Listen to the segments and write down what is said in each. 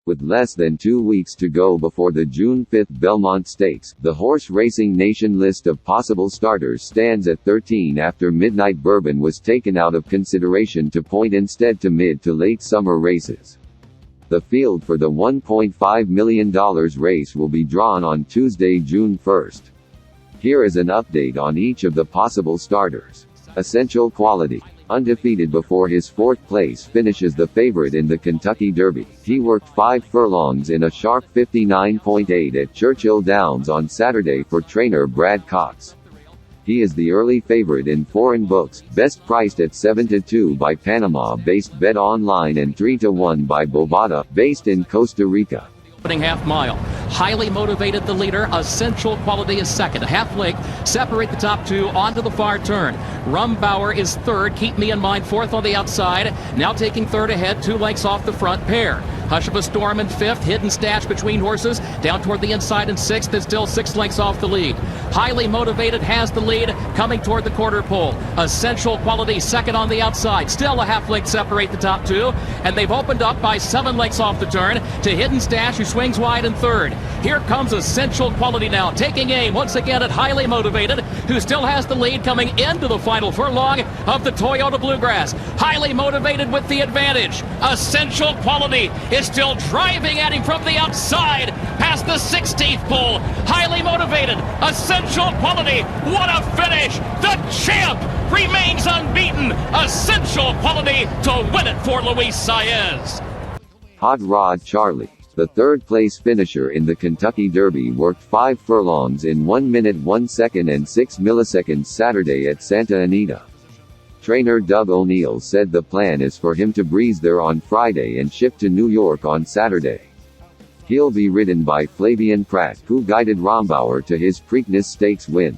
With less than 2 weeks to go before the June 5 Belmont Stakes, the Horse Racing Nation list of possible starters stands at 13 after Midnight Bourbon was taken out of consideration to point instead to mid to late summer races. The field for the $1.5 million race will be drawn on Tuesday, June 1st. Here is an update on each of the possible starters. Essential Quality. Undefeated before his 4th place finish as the favorite in the Kentucky Derby. He worked 5 furlongs in a sharp 59.8 at Churchill Downs on Saturday for trainer Brad Cox. He is the early favorite in foreign books, best priced at 7-2 by Panama-based Bet Online and 3-1 by Bovada, based in Costa Rica. Opening half mile. Highly motivated, the leader. Essential Quality is second. Half length separate the top two onto the far turn. Rombauer is third. Keep Me in Mind fourth on the outside. Now taking third ahead, 2 lengths off the front pair. Hush of a Storm in fifth. Hidden Stash between horses. Down toward the inside in sixth and still 6 lengths off the lead. Highly Motivated has the lead coming toward the quarter pole. Essential Quality second on the outside. Still a half length separate the top two. And they've opened up by 7 lengths off the turn to Hidden Stash, who swings wide in third. Here comes Essential Quality now, taking aim once again at Highly Motivated, who still has the lead coming into the final furlong of the Toyota Bluegrass. Highly Motivated with the advantage. Essential Quality is still driving at him from the outside, past the 16th pole. Highly Motivated, Essential Quality, what a finish! The champ remains unbeaten. Essential Quality to win it for Luis Saez. Hot Rod Charlie. The 3rd place finisher in the Kentucky Derby worked 5 furlongs in 1 minute 1 second and 6 milliseconds Saturday at Santa Anita. Trainer Doug O'Neill said the plan is for him to breeze there on Friday and ship to New York on Saturday. He'll be ridden by Flavien Prat, who guided Rombauer to his Preakness Stakes win.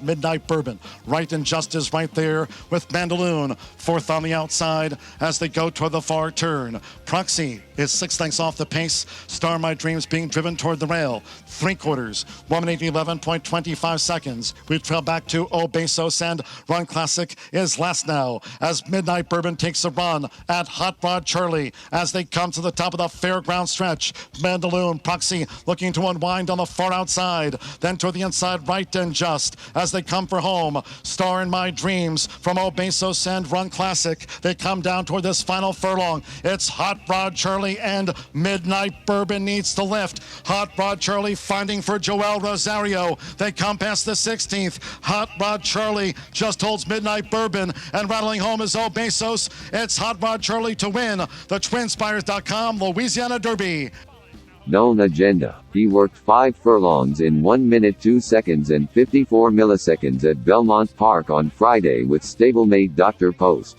Midnight Bourbon, Right and Justice right there with Mandaloon, 4th on the outside as they go toward the far turn. Proxy is 6 lengths off the pace. Star My Dreams being driven toward the rail. 3/4, 1 minute 11.25 seconds. We trail back to Obesos, and Run Classic is last now as Midnight Bourbon takes a run at Hot Rod Charlie as they come to the top of the fairground stretch. Mandaloon, Proxy looking to unwind on the far outside, then toward the inside, Right and Just as they come for home. Star in My Dreams from Obesos and Run Classic. They come down toward this final furlong. It's Hot Rod Charlie and Midnight Bourbon needs to lift. Hot Rod Charlie finding for Joel Rosario. They come past the 16th. Hot Rod Charlie just holds Midnight Bourbon, and rattling home is Obesos. It's Hot Rod Charlie to win the TwinSpires.com Louisiana Derby. Known Agenda. He worked 5 furlongs in 1 minute 2 seconds and 54 milliseconds at Belmont Park on Friday with stablemate Dr. Post.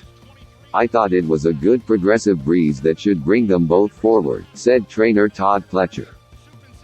I thought it was a good progressive breeze that should bring them both forward, said trainer Todd Pletcher.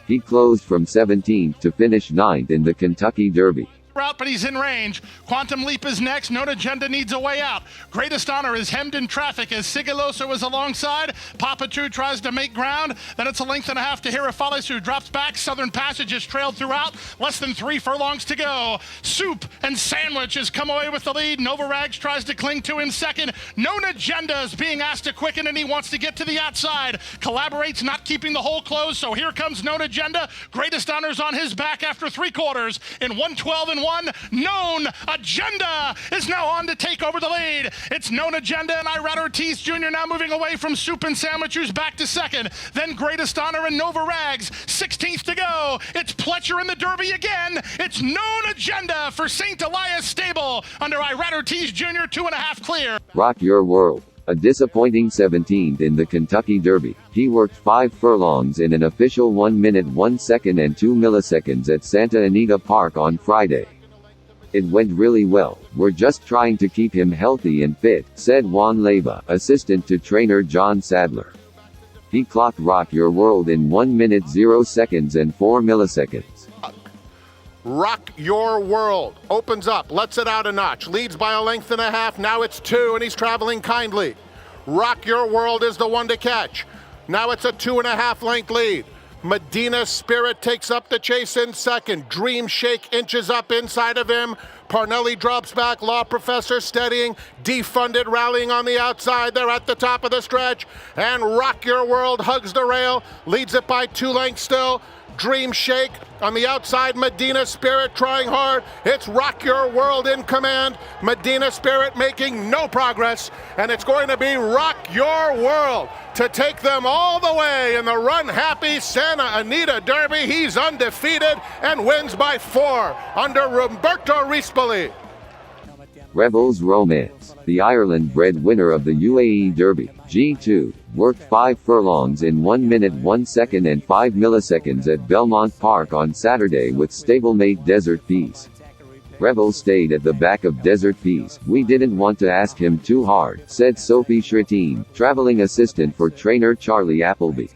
He closed from 17th to finish 9th in the Kentucky Derby. Route, but he's in range. Quantum Leap is next. Known Agenda needs a way out. Greatest Honor is hemmed in traffic as Sigiloso is alongside. Papa Two tries to make ground. Then it's a length and a half to Hirafales, who drops back. Southern Passage is trailed throughout. Less than 3 furlongs to go. Soup and Sandwich has come away with the lead. Nova Rags tries to cling to in second. Known Agenda is being asked to quicken, and he wants to get to the outside. Collaborates, not keeping the hole closed, so here comes Known Agenda. Greatest Honor's on his back after 3/4 in 1:12 and 1. Known Agenda is now on to take over the lead. It's Known Agenda and Irad Ortiz Jr. now moving away from Soup and Sandwich, who's back to second. Then Greatest Honor and Nova Rags, 16th to go. It's Pletcher in the Derby again. It's Known Agenda for St. Elias Stable under Irad Ortiz Jr., 2.5 clear. Rock Your World. A disappointing 17th in the Kentucky Derby. He worked 5 furlongs in an official 1 minute 1 second and 2 milliseconds at Santa Anita Park on Friday. It went really well. We're just trying to keep him healthy and fit, said Juan Leyva, assistant to trainer John Sadler. He clocked Rock Your World in 1 minute 0 seconds and 4 milliseconds. Rock Your World opens up, lets it out a notch, leads by a length and a half. Now it's 2, and he's traveling kindly. Rock Your World is the one to catch. Now it's a 2.5 length lead. Medina Spirit takes up the chase in second. Dream Shake inches up inside of him. Parnelli drops back, Law Professor steadying, Defunded rallying on the outside. They're at the top of the stretch, and Rock Your World hugs the rail, leads it by 2 lengths still. Dream Shake on the outside, Medina Spirit trying hard. It's Rock Your World in command. Medina Spirit making no progress, and it's going to be Rock Your World to take them all the way in the Run Happy Santa Anita Derby. He's undefeated and wins by 4 under Roberto Rispoli. Rebels Romance, the Ireland-bred winner of the UAE Derby, G2, worked 5 furlongs in 1 minute 1 second and 5 milliseconds at Belmont Park on Saturday with stablemate Desert Peace. Rebels stayed at the back of Desert Peace. We didn't want to ask him too hard, said Sophie Shretine, traveling assistant for trainer Charlie Appleby.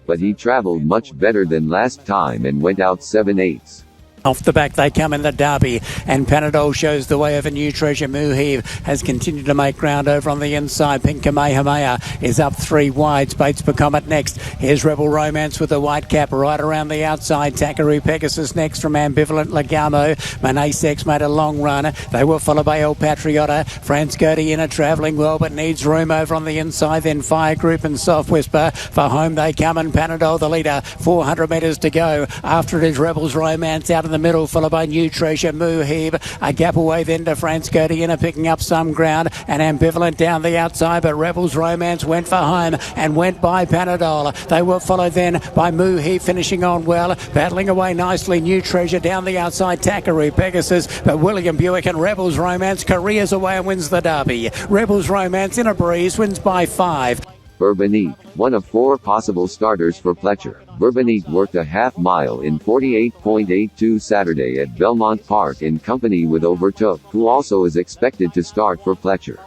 But he traveled much better than last time and went out 7/8. Off the back they come in the Derby, and Panadol shows the way of a New Treasure. Muheeb has continued to make ground over on the inside. Pink Kamehameha is up 3 wide. Bates Comet next. Here's Rebel Romance with the white cap right around the outside. Takaru Pegasus next from Ambivalent Legamo. Monet Sex made a long run. They were followed by El Patriota. France Godiana travelling well but needs room over on the inside. Then Fire Group and Soft Whisper. For home they come, and Panadol the leader. 400 metres to go. After it is Rebels Romance out in the middle, followed by New Treasure. Muheeb a gap away then to France Godiana, picking up some ground, and Ambivalent down the outside, but Rebels Romance went for home and went by Panadol. They were followed then by Muheeb, finishing on well, battling away nicely. New Treasure down the outside, Takaru Pegasus, but William Buick and Rebels Romance careers away and wins the Derby. Rebels Romance in a breeze wins by 5. Bourbonique, one of 4 possible starters for Pletcher. Bourbonique worked a half-mile in 48.82 Saturday at Belmont Park in company with Overtook, who also is expected to start for Pletcher.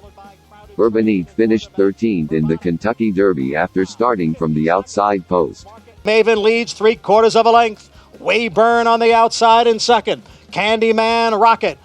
Bourbonique finished 13th in the Kentucky Derby after starting from the outside post. Maven leads 3/4 of a length. Wayburn on the outside in second. Candyman Rocket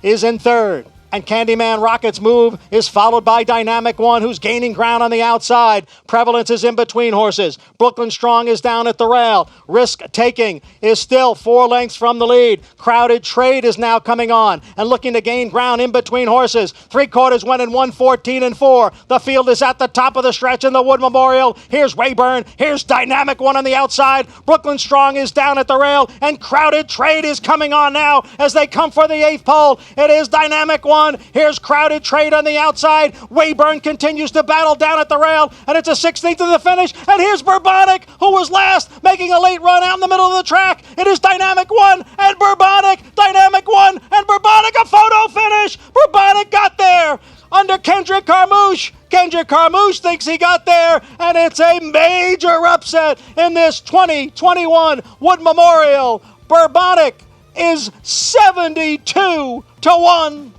is in third. And Candyman Rocket's move is followed by Dynamic One, who's gaining ground on the outside. Prevalence is in between horses. Brooklyn Strong is down at the rail. Risk Taking is still 4 lengths from the lead. Crowded Trade is now coming on and looking to gain ground in between horses. 3/4 went in 1:14 and 4. The field is at the top of the stretch in the Wood Memorial. Here's Wayburn. Here's Dynamic One on the outside. Brooklyn Strong is down at the rail, and Crowded Trade is coming on now as they come for the 8th pole. It is Dynamic One. Here's Crowded Trade on the outside. Wayburn continues to battle down at the rail, and it's a 16th of the finish. And here's Bourbonic, who was last, making a late run out in the middle of the track. It is Dynamic One and Bourbonic. Dynamic One and Bourbonic, a photo finish. Bourbonic got there under Kendrick Carmouche. Kendrick Carmouche thinks he got there, and it's a major upset in this 2021 Wood Memorial. Bourbonic is 72-1.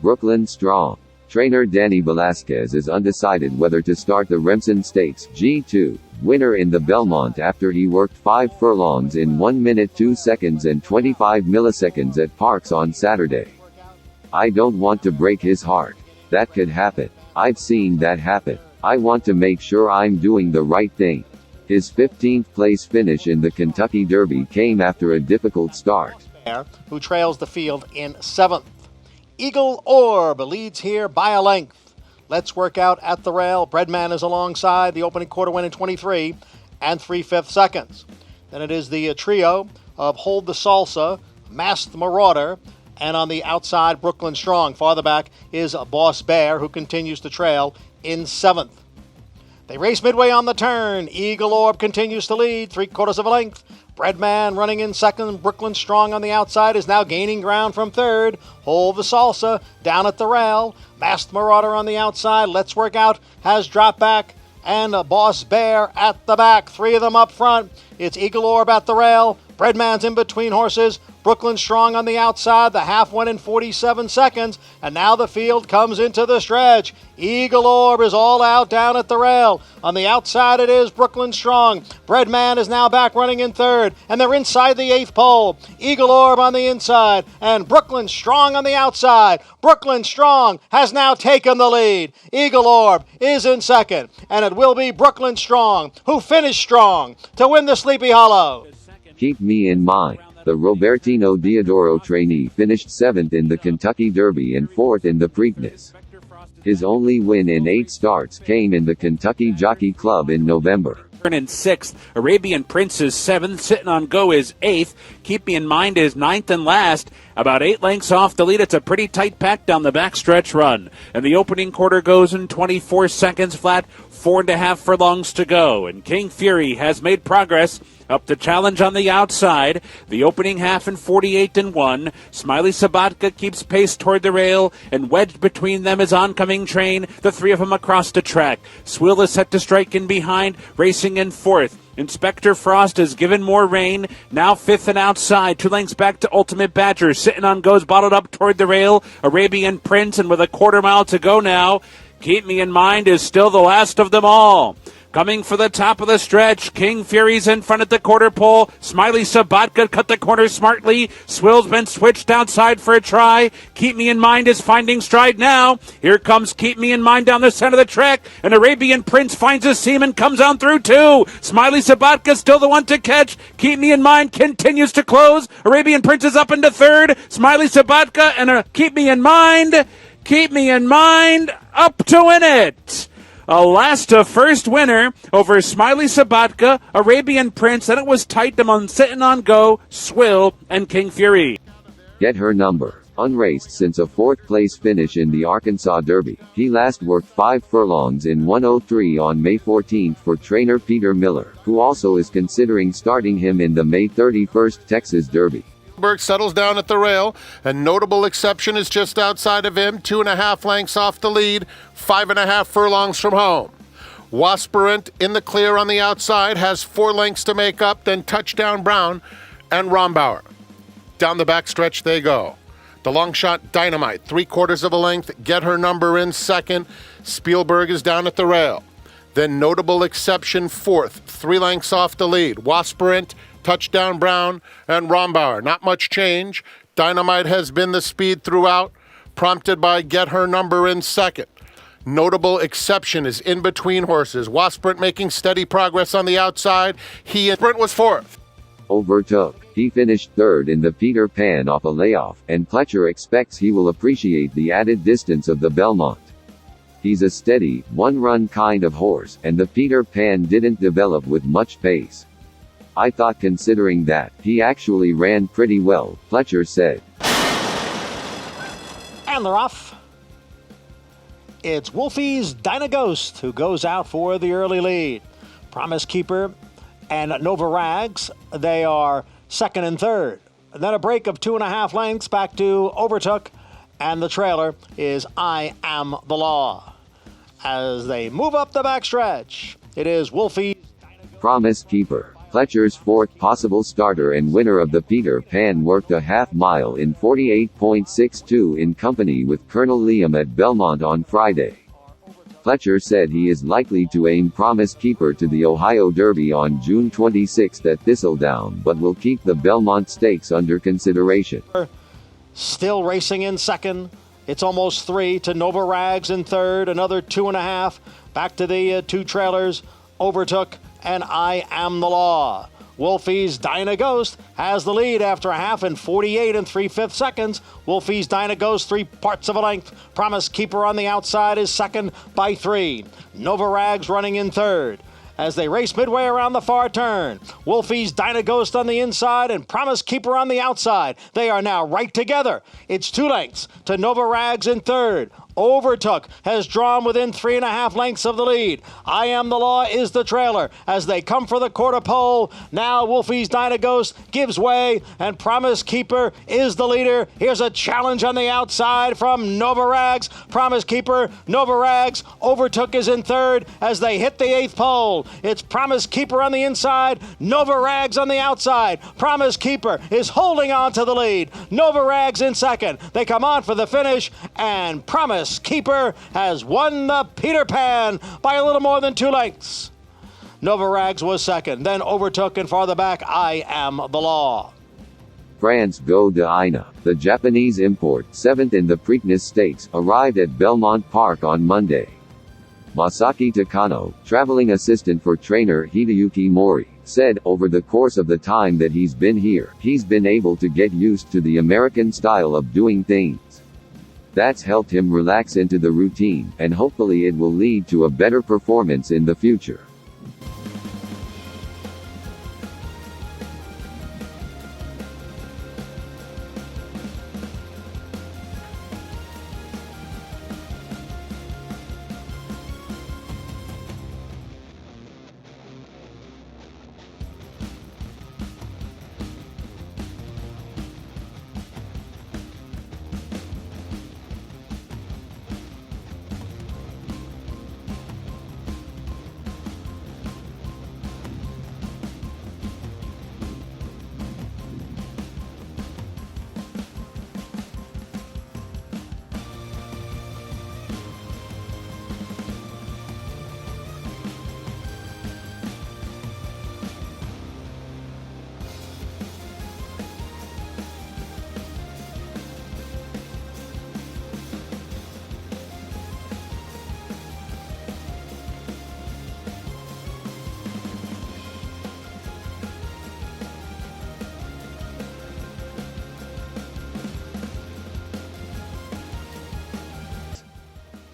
Brooklyn Strong. Trainer Danny Velaquez is undecided whether to start the Remsen Stakes G2 winner in the Belmont after he worked 5 furlongs in 1 minute 2 seconds and 25 milliseconds at Parks on Saturday. I don't want to break his heart. That could happen. I've seen that happen. I want to make sure I'm doing the right thing. His 15th place finish in the Kentucky Derby came after a difficult start. Who trails the field in 7th. Eagle Orb leads here by a length. Let's Work Out at the rail. Breadman is alongside. The opening quarter went in 23 and 3/5 seconds. Then it is the trio of Hold the Salsa, Masked Marauder, and on the outside, Brooklyn Strong. Farther back is Boss Bear, who continues to trail in 7th. They race midway on the turn. Eagle Orb continues to lead, 3/4 of a length. Breadman running in second. Brooklyn Strong on the outside is now gaining ground from third. Hold the Salsa down at the rail. Masked Marauder on the outside. Let's Work Out has dropped back. And Boss Bear at the back. 3 of them up front. It's Eagle Orb at the rail. Breadman's in between horses. Brooklyn Strong on the outside. The half went in 47 seconds. And now the field comes into the stretch. Eagle Orb is all out down at the rail. On the outside it is Brooklyn Strong. Breadman is now back running in third. And they're inside the 8th pole. Eagle Orb on the inside. And Brooklyn Strong on the outside. Brooklyn Strong has now taken the lead. Eagle Orb is in second. And it will be Brooklyn Strong, who finished strong to win the Sleepy Hollow. Keep me in mind. The Robertino Diodoro trainee finished 7th in the Kentucky Derby and 4th in the Preakness. His only win in 8 starts came in the Kentucky Jockey Club in November. In 6th, Arabian Prince is 7th, Sitting on Go is 8th, Keep Me in Mind is 9th and last, about 8 lengths off the lead. It's a pretty tight pack down the backstretch run, and the opening quarter goes in 24 seconds flat, 4.5 furlongs to go, and King Fury has made progress up the challenge on the outside. The opening half in 48-1. Smiley Sabatka keeps pace toward the rail, and wedged between them is Oncoming Train, the three of them across the track. Swill is set to strike in behind, racing in 4th. Inspector Frost is given more rein, now 5th and outside, 2 lengths back to Ultimate Badger. Sitting on Goes bottled up toward the rail. Arabian Prince, and with a quarter mile to go now, Keep Me in Mind is still the last of them all. Coming for the top of the stretch, King Fury's in front at the quarter pole. Smiley Sabatka cut the corner smartly. Swill's been switched outside for a try. Keep Me in Mind is finding stride now. Here comes Keep Me in Mind down the center of the track, and Arabian Prince finds a seam and comes on through too. Smiley Sabatka still the one to catch. Keep Me in Mind continues to close. Arabian Prince is up into 3rd. Smiley Sabatka and Keep Me in Mind. Keep Me in Mind up to win it. A last to first winner over Smiley Sabatka, Arabian Prince, then it was tight among Sitting on Go, Swill, and King Fury. Get Her Number. Unraced since a 4th place finish in the Arkansas Derby, he last worked 5 furlongs in 1:03 on May 14th for trainer Peter Miller, who also is considering starting him in the May 31st Texas Derby. Berg settles down at the rail. A notable exception is just outside of him, 2.5 lengths off the lead, 5.5 furlongs from home. Wasperant in the clear on the outside, has 4 lengths to make up, then Touchdown Brown and Rombauer. Down the backstretch they go. The Longshot Dynamite, 3/4 of a length, Get Her Number in 2nd. Spielberg is down at the rail. Then Notable Exception 4th, 3 lengths off the lead. Wasperant, Touchdown Brown, and Rombauer. Not much change. Dynamite has been the speed throughout, prompted by Get Her Number in 2nd. Notable Exception is in between horses. Wasprint making steady progress on the outside. He and Sprint was 4th. Overtook. He finished 3rd in the Peter Pan off a layoff, and Pletcher expects he will appreciate the added distance of the Belmont. He's a steady, one-run kind of horse, and the Peter Pan didn't develop with much pace. I thought considering that, he actually ran pretty well, Pletcher said. And they're off. It's Wolfie's Dinah Ghost who goes out for the early lead. Promise Keeper and Nova Rags, they are 2nd and 3rd. And then a break of 2.5 lengths back to Overtook, and the trailer is I Am the Law. As they move up the backstretch, it is Wolfie's Promise Keeper. Pletcher's 4th possible starter and winner of the Peter Pan worked a half mile in 48.62 in company with Colonel Liam at Belmont on Friday. Pletcher said he is likely to aim Promise Keeper to the Ohio Derby on June 26 at Thistledown, but will keep the Belmont Stakes under consideration. still racing in 2nd. It's almost 3 to Nova Rags in 3rd. Another 2.5 back to the 2 trailers. Overtook and I Am the Law. Wolfie's Dinah Ghost has the lead after a half in 48 3/5 seconds. Wolfie's Dinah Ghost 3 parts of a length. Promise Keeper on the outside is second by 3. Nova Rags running in 3rd. As they race midway around the far turn, Wolfie's Dinah Ghost on the inside and Promise Keeper on the outside. They are now right together. It's 2 lengths to Nova Rags in 3rd. Overtook has drawn within 3.5 lengths of the lead. I Am the Law is the trailer as they come for the quarter pole. Now Wolfie's Dinah Ghost gives way and Promise Keeper is the leader. Here's a challenge on the outside from Nova Rags. Promise Keeper, Nova Rags. Overtook is in 3rd as they hit the 8th pole. It's Promise Keeper on the inside, Nova Rags on the outside. Promise Keeper is holding on to the lead. Nova Rags in 2nd. They come on for the finish and Promise Keeper has won the Peter Pan by a little more than 2 lengths. Nova Rags was 2nd, then Overtook and farther back, I Am the Law. France Go de Ina, the Japanese import, 7th in the Preakness Stakes, arrived at Belmont Park on Monday. Masaki Takano, traveling assistant for trainer Hideyuki Mori, said, over the course of the time that he's been here, he's been able to get used to the American style of doing things. That's helped him relax into the routine, and hopefully it will lead to a better performance in the future.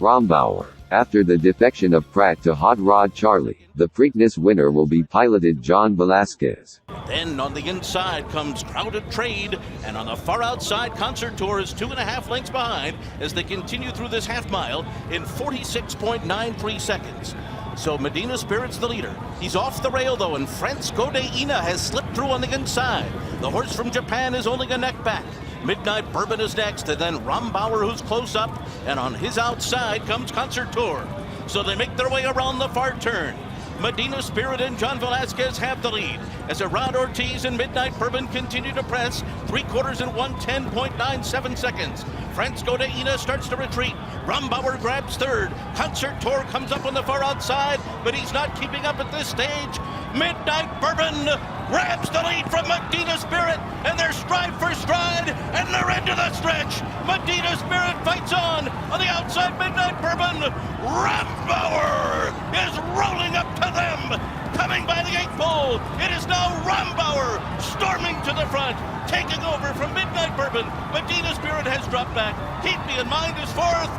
Rombauer. After the defection of Pratt to Hot Rod Charlie, the Preakness winner will be piloted John Velaquez. Then on the inside comes Crowded Trade, and on the far outside, Concert Tour is 2.5 lengths behind as they continue through this half mile in 46.93 seconds. So Medina Spirit's the leader. He's off the rail though, and Francisco de Ina has slipped through on the inside. The horse from Japan is only a neck back. Midnight Bourbon is next, and then Rombauer, who's close up, and on his outside comes Concert Tour. So they make their way around the far turn. Medina Spirit and John Velaquez have the lead as Rod Ortiz and Midnight Bourbon continue to press 3/4 in 1:10.97 seconds. Francisco de Ina starts to retreat. Rombauer grabs third. Concert Tour comes up on the far outside, but he's not keeping up at this stage. Midnight Bourbon grabs the lead from Medina Spirit, and they're stride for stride, and they're into the stretch. Medina Spirit fights on the outside. Midnight Bourbon. Rombauer is rolling up to them. Coming by the 8th pole, it is now Rombauer storming to the front, taking over from Midnight Bourbon. Medina Spirit has dropped back. Keep Me in Mind is fourth.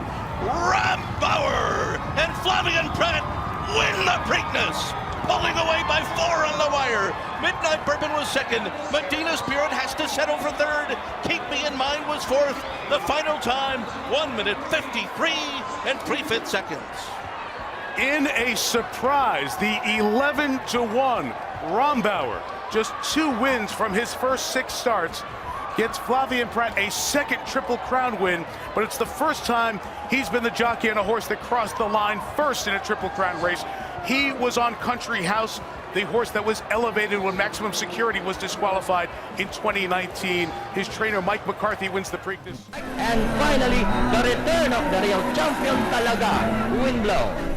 Rombauer and Flavian Pratt win the Preakness, pulling away by 4 on the wire. Midnight Bourbon was second. Medina Spirit has to settle for third. Keep Me in Mind was fourth. The final time, 1 minute 53 and 3/5 seconds. In a surprise, the 11-1 Rombauer, just 2 wins from his first 6 starts, gets Flavian Pratt a second Triple Crown win, but it's the first time he's been the jockey on a horse that crossed the line first in a Triple Crown race. He was on Country House, the horse that was elevated when Maximum Security was disqualified in 2019. His trainer, Mike McCarthy, wins the Preakness. And finally, the return of the real champion talaga, Windblow.